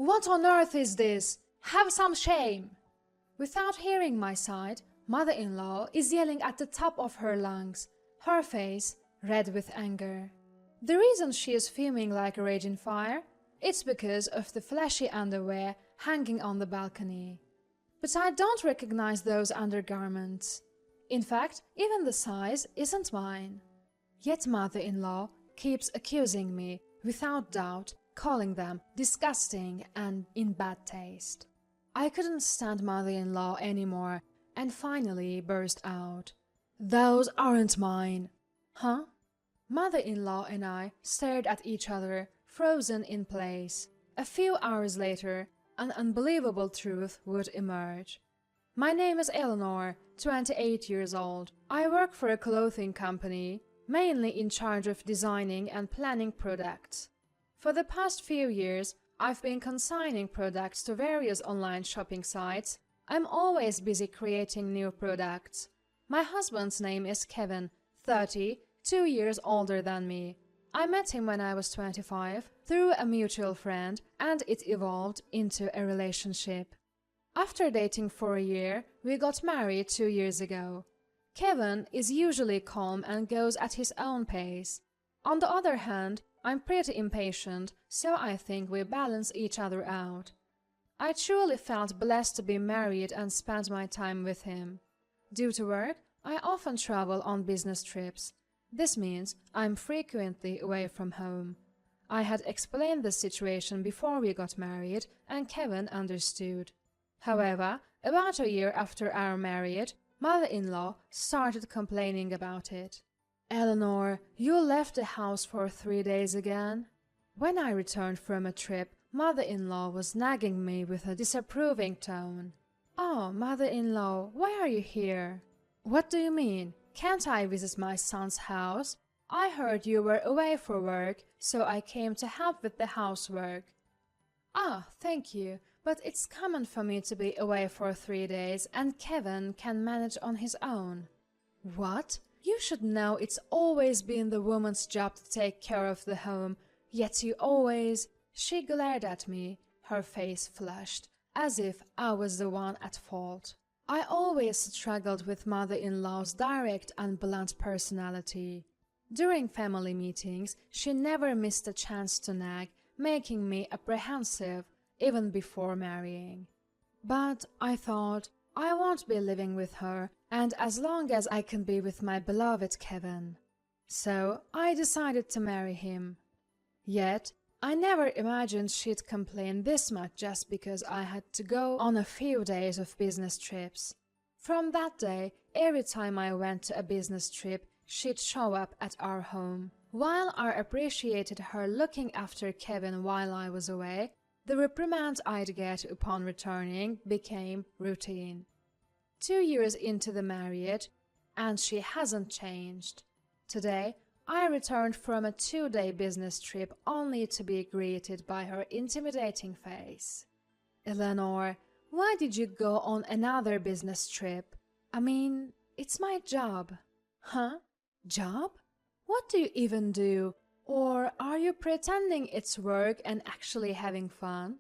What on earth is this? Have some shame! Without hearing my side, mother-in-law is yelling at the top of her lungs, her face red with anger. The reason she is fuming like a raging fire? It's because of the flashy underwear hanging on the balcony. But I don't recognize those undergarments. In fact, even the size isn't mine. Yet mother-in-law keeps accusing me, without doubt, calling them disgusting and in bad taste. I couldn't stand mother-in-law anymore and finally burst out. Those aren't mine. Huh? Mother-in-law and I stared at each other, frozen in place. A few hours later, an unbelievable truth would emerge. My name is Eleanor, 28 years old. I work for a clothing company, mainly in charge of designing and planning products. For the past few years, I've been consigning products to various online shopping sites. I'm always busy creating new products. My husband's name is Kevin, 30, 2 years older than me. I met him when I was 25 through a mutual friend, and it evolved into a relationship. After dating for a year, we got married 2 years ago. Kevin is usually calm and goes at his own pace. On the other hand, I'm pretty impatient, so I think we balance each other out. I truly felt blessed to be married and spend my time with him. Due to work, I often travel on business trips. This means I'm frequently away from home. I had explained the situation before we got married, and Kevin understood. However, about a year after our marriage, mother-in-law started complaining about it. Eleanor, you left the house for 3 days again? When I returned from a trip, mother-in-law was nagging me with a disapproving tone. Oh, mother-in-law, why are you here? What do you mean? Can't I visit my son's house? I heard you were away for work, so I came to help with the housework. Ah, thank you, but it's common for me to be away for 3 days, and Kevin can manage on his own. What? You should know it's always been the woman's job to take care of the home, yet you always... She glared at me, her face flushed, as if I was the one at fault. I always struggled with mother-in-law's direct and blunt personality. During family meetings, she never missed a chance to nag, making me apprehensive even before marrying. But I thought, I won't be living with her, and as long as I can be with my beloved Kevin. So I decided to marry him. Yet, I never imagined she'd complain this much just because I had to go on a few days of business trips. From that day, every time I went to a business trip, she'd show up at our home. While I appreciated her looking after Kevin while I was away, the reprimands I'd get upon returning became routine. 2 years into the marriage, and she hasn't changed. Today, I returned from a 2-day business trip only to be greeted by her intimidating face. Eleanor, why did you go on another business trip? I mean, it's my job. Huh? Job? What do you even do? Or are you pretending it's work and actually having fun?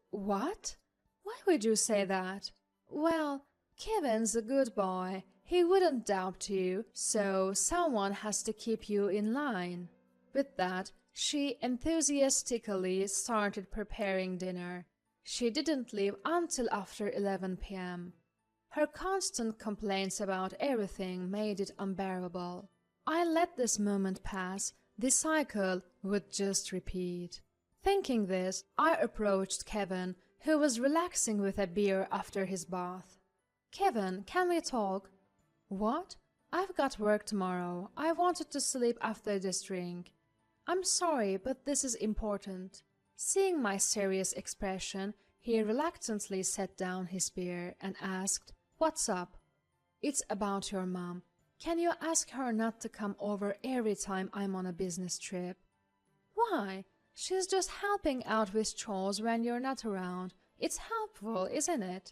What? Why would you say that? Well, Kevin's a good boy. He wouldn't doubt you, so someone has to keep you in line. With that, she enthusiastically started preparing dinner. She didn't leave until after 11 p.m. Her constant complaints about everything made it unbearable. I let this moment pass. The cycle would just repeat. Thinking this, I approached Kevin, who was relaxing with a beer after his bath. Kevin, can we talk? What? I've got work tomorrow. I wanted to sleep after this drink. I'm sorry, but this is important. Seeing my serious expression, he reluctantly set down his beer and asked, What's up? It's about your mom. Can you ask her not to come over every time I'm on a business trip? Why? She's just helping out with chores when you're not around. It's helpful, isn't it?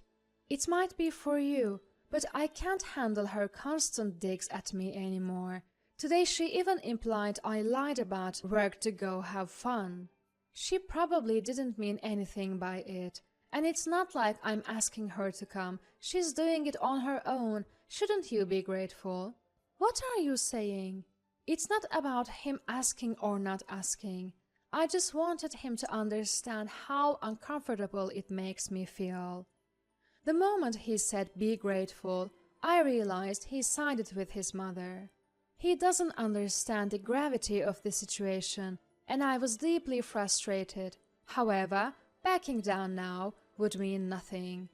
It might be for you, but I can't handle her constant digs at me anymore. Today she even implied I lied about work to go have fun. She probably didn't mean anything by it. And it's not like I'm asking her to come. She's doing it on her own. Shouldn't you be grateful? What are you saying? It's not about him asking or not asking. I just wanted him to understand how uncomfortable it makes me feel. The moment he said be grateful, I realized he sided with his mother. He doesn't understand the gravity of the situation, and I was deeply frustrated. However, backing down now would mean nothing.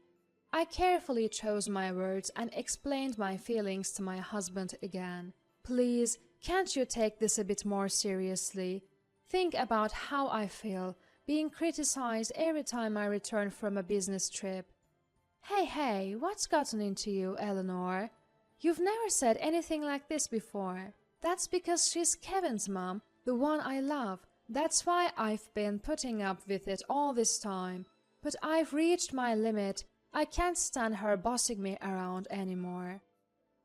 I carefully chose my words and explained my feelings to my husband again. Please, can't you take this a bit more seriously? Think about how I feel, being criticized every time I return from a business trip. Hey, what's gotten into you, Eleanor? You've never said anything like this before. That's because she's Kevin's mom, the one I love. That's why I've been putting up with it all this time. But I've reached my limit. I can't stand her bossing me around anymore.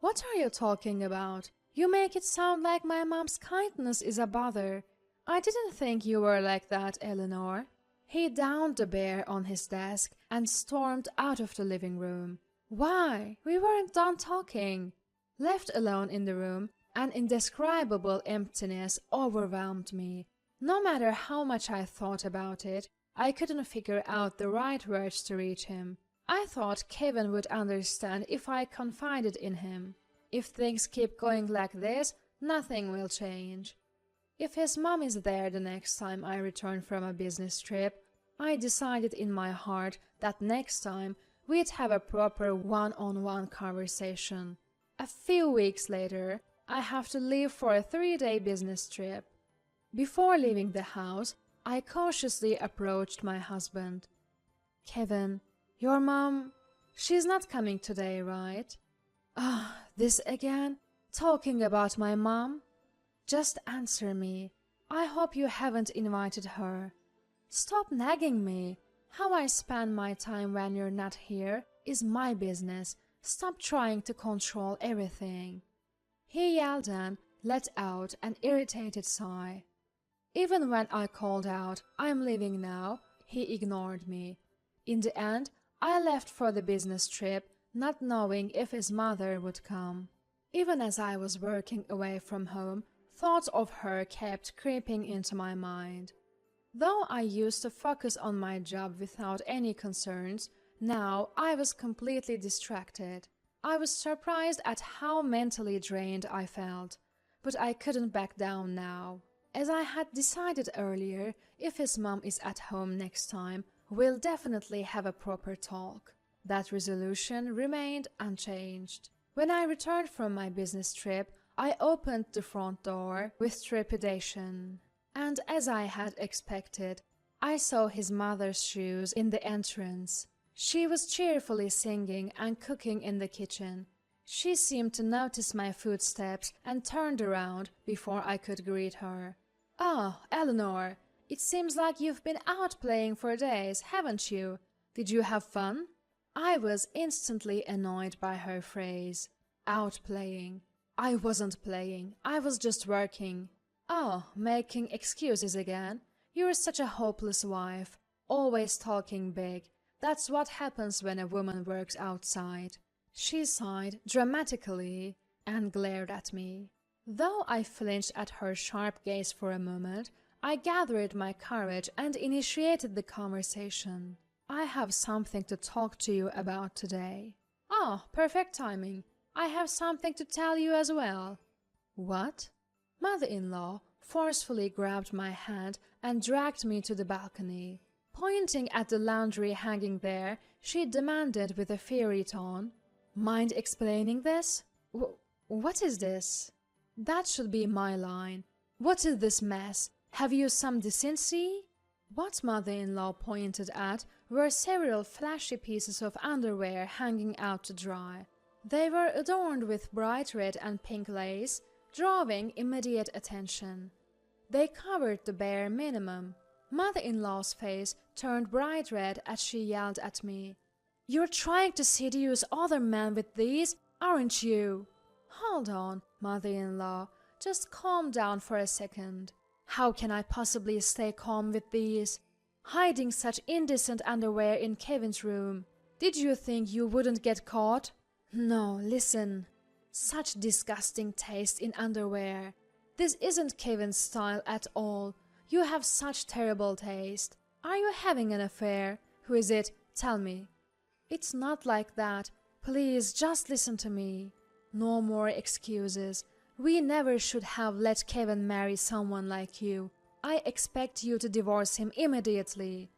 What are you talking about? You make it sound like my mom's kindness is a bother. I didn't think you were like that, Eleanor. He downed the bear on his desk and stormed out of the living room. Why? We weren't done talking. Left alone in the room, an indescribable emptiness overwhelmed me. No matter how much I thought about it, I couldn't figure out the right words to reach him. I thought Kevin would understand if I confided in him. If things keep going like this, nothing will change. If his mom is there the next time I return from a business trip, I decided in my heart that next time we'd have a proper one-on-one conversation. A few weeks later, I have to leave for a 3-day business trip. Before leaving the house, I cautiously approached my husband. Kevin, your mom, she's not coming today, right? This again? Talking about my mom? Just answer me. I hope you haven't invited her. Stop nagging me. How I spend my time when you're not here is my business. Stop trying to control everything. He yelled and let out an irritated sigh. Even when I called out, I'm leaving now, he ignored me. In the end, I left for the business trip, not knowing if his mother would come. Even as I was working away from home, thoughts of her kept creeping into my mind. Though I used to focus on my job without any concerns, now I was completely distracted. I was surprised at how mentally drained I felt, but I couldn't back down now. As I had decided earlier, if his mom is at home next time, we'll definitely have a proper talk. That resolution remained unchanged. When I returned from my business trip, I opened the front door with trepidation. And as I had expected, I saw his mother's shoes in the entrance. She was cheerfully singing and cooking in the kitchen. She seemed to notice my footsteps and turned around before I could greet her. "Oh, Eleanor, it seems like you've been out playing for days, haven't you? Did you have fun?" I was instantly annoyed by her phrase. Out playing. I wasn't playing. I was just working. Oh, making excuses again? You're such a hopeless wife. Always talking big. That's what happens when a woman works outside. She sighed dramatically and glared at me. Though I flinched at her sharp gaze for a moment, I gathered my courage and initiated the conversation. I have something to talk to you about today. Oh, perfect timing. I have something to tell you as well. What? Mother-in-law forcefully grabbed my hand and dragged me to the balcony. Pointing at the laundry hanging there, she demanded with a fiery tone, "Mind explaining this? What is this?" That should be my line. What is this mess? Have you some decency? What mother-in-law pointed at were several flashy pieces of underwear hanging out to dry. They were adorned with bright red and pink lace, drawing immediate attention. They covered the bare minimum. Mother-in-law's face turned bright red as she yelled at me. "You're trying to seduce other men with these, aren't you?" Hold on, mother-in-law. Just calm down for a second. How can I possibly stay calm with these? Hiding such indecent underwear in Kevin's room. Did you think you wouldn't get caught? No, listen. Such disgusting taste in underwear. This isn't Kevin's style at all. You have such terrible taste. Are you having an affair? Who is it? Tell me. It's not like that. Please, just listen to me. No more excuses. We never should have let Kevin marry someone like you. I expect you to divorce him immediately.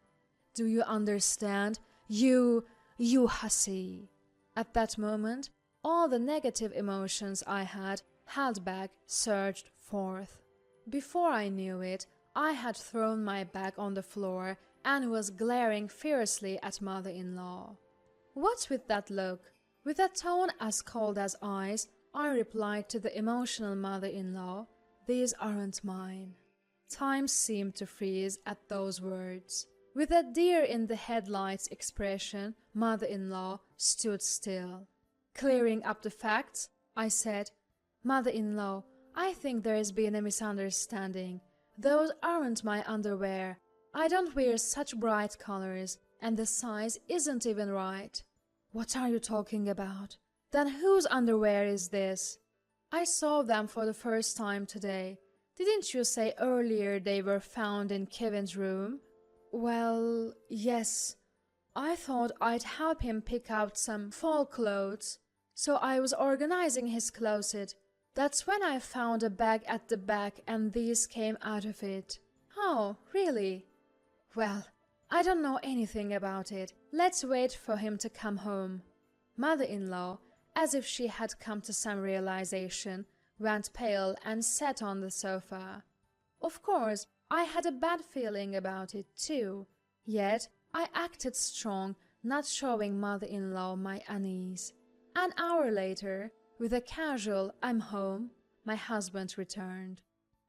Do you understand? You hussy. At that moment, all the negative emotions I had held back surged forth. Before I knew it, I had thrown my bag on the floor and was glaring fiercely at mother-in-law. What's with that look? With a tone as cold as ice, I replied to the emotional mother-in-law, "These aren't mine." Time seemed to freeze at those words. With a deer-in-the-headlights expression, mother-in-law stood still. Clearing up the facts, I said, "Mother-in-law, I think there has been a misunderstanding. Those aren't my underwear. I don't wear such bright colors, and the size isn't even right." "What are you talking about? Then whose underwear is this?" "I saw them for the first time today. Didn't you say earlier they were found in Kevin's room?" "Well, yes. I thought I'd help him pick out some fall clothes, so I was organizing his closet. That's when I found a bag at the back and these came out of it." "Oh, really? Well, I don't know anything about it. Let's wait for him to come home." Mother-in-law, as if she had come to some realization, went pale and sat on the sofa. Of course, I had a bad feeling about it too, yet I acted strong, not showing mother-in-law my unease. An hour later, with a casual "I'm home," my husband returned.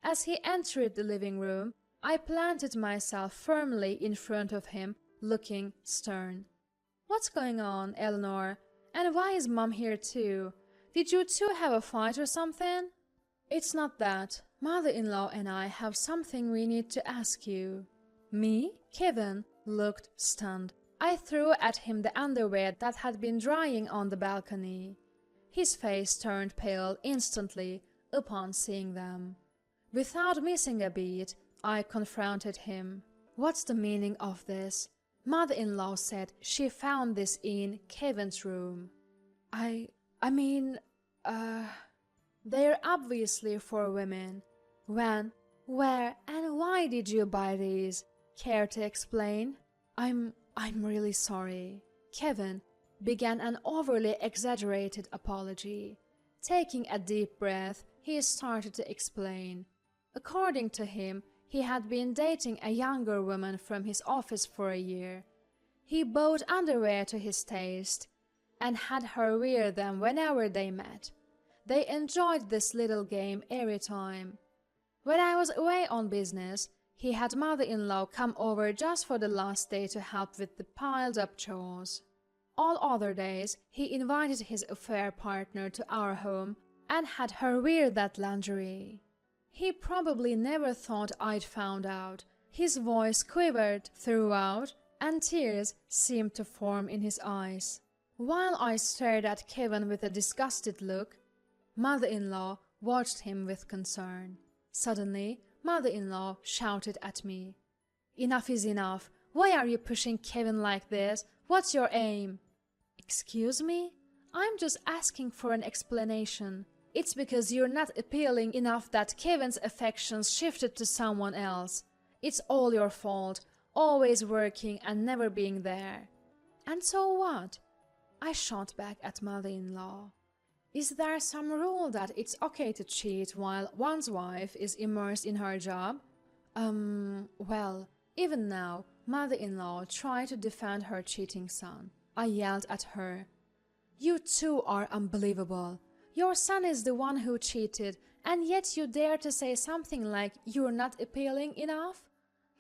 As he entered the living room, I planted myself firmly in front of him, looking stern. "What's going on, Eleanor? And why is Mom here too? Did you two have a fight or something?" "It's not that. Mother-in-law and I have something we need to ask you." "Me?" Kevin looked stunned. I threw at him the underwear that had been drying on the balcony. His face turned pale instantly upon seeing them. Without missing a beat, I confronted him. "What's the meaning of this? Mother-in-law said she found this in Kevin's room." I mean, they're obviously for women. When, where, and why did you buy these? Care to explain?" I'm really sorry." Kevin began an overly exaggerated apology. Taking a deep breath, he started to explain. According to him, he had been dating a younger woman from his office for a year. He bought underwear to his taste and had her wear them whenever they met. They enjoyed this little game every time. When I was away on business, he had mother-in-law come over just for the last day to help with the piled-up chores. All other days, he invited his affair partner to our home and had her wear that lingerie. He probably never thought I'd found out. His voice quivered throughout, and tears seemed to form in his eyes. While I stared at Kevin with a disgusted look, mother-in-law watched him with concern. Suddenly, mother-in-law shouted at me. "Enough is enough. Why are you pushing Kevin like this? What's your aim?" "Excuse me? I'm just asking for an explanation. It's because you're not appealing enough that Kevin's affections shifted to someone else. It's all your fault, always working and never being there." "And so what?" I shot back at mother-in-law. "Is there some rule that it's okay to cheat while one's wife is immersed in her job?" Well, even now, mother-in-law tried to defend her cheating son. I yelled at her. "You two are unbelievable. Your son is the one who cheated, and yet you dare to say something like you're not appealing enough?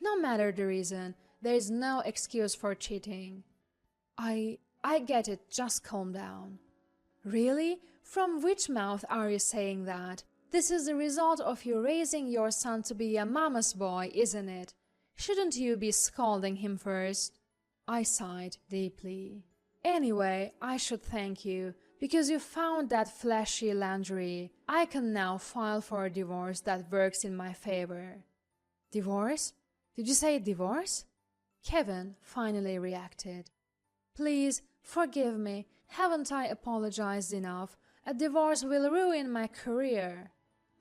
No matter the reason, there is no excuse for cheating." I get it, just calm down." "Really? From which mouth are you saying that? This is the result of you raising your son to be a mama's boy, isn't it? Shouldn't you be scolding him first? I sighed deeply. Anyway, I should thank you, because you found that flashy lingerie. I can now file for a divorce that works in my favor. Divorce? Did you say divorce? Kevin finally reacted. Please, forgive me. Haven't I apologized enough? A divorce will ruin my career.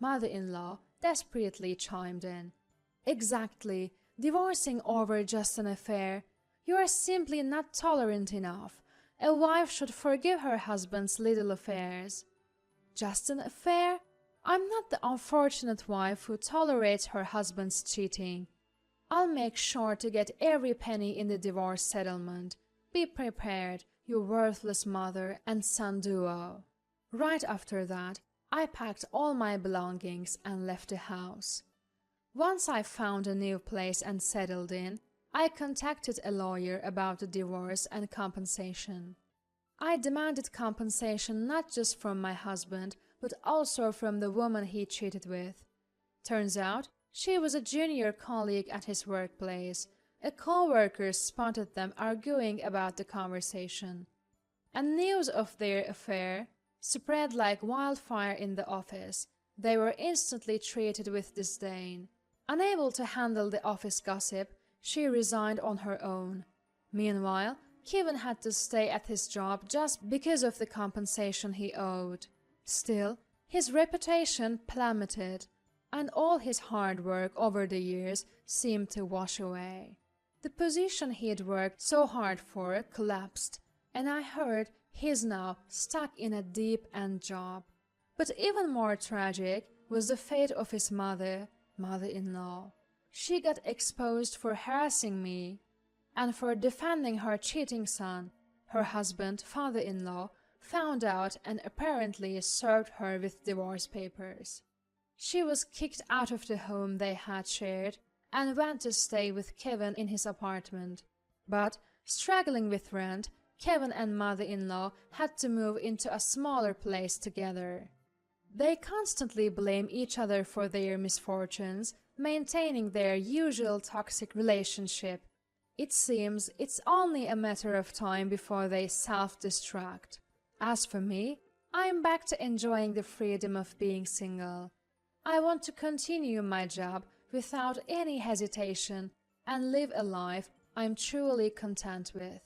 Mother-in-law desperately chimed in. Exactly. Divorcing over just an affair. You are simply not tolerant enough. A wife should forgive her husband's little affairs. Just an affair? I'm not the unfortunate wife who tolerates her husband's cheating. I'll make sure to get every penny in the divorce settlement. Be prepared, you worthless mother and son duo. Right after that, I packed all my belongings and left the house. Once I found a new place and settled in, I contacted a lawyer about the divorce and compensation. I demanded compensation not just from my husband, but also from the woman he cheated with. Turns out, she was a junior colleague at his workplace. A co-worker spotted them arguing about the conversation. And news of their affair spread like wildfire in the office. They were instantly treated with disdain. Unable to handle the office gossip, she resigned on her own. Meanwhile, Kevin had to stay at his job just because of the compensation he owed. Still, his reputation plummeted, and all his hard work over the years seemed to wash away. The position he'd worked so hard for collapsed, and I heard he's now stuck in a deep-end job. But even more tragic was the fate of his mother-in-law. She got exposed for harassing me, and for defending her cheating son. Her husband, father-in-law, found out and apparently served her with divorce papers. She was kicked out of the home they had shared and went to stay with Kevin in his apartment. But, struggling with rent, Kevin and mother-in-law had to move into a smaller place together. They constantly blame each other for their misfortunes, maintaining their usual toxic relationship. It seems it's only a matter of time before they self-destruct. As for me, I'm back to enjoying the freedom of being single. I want to continue my job without any hesitation and live a life I'm truly content with.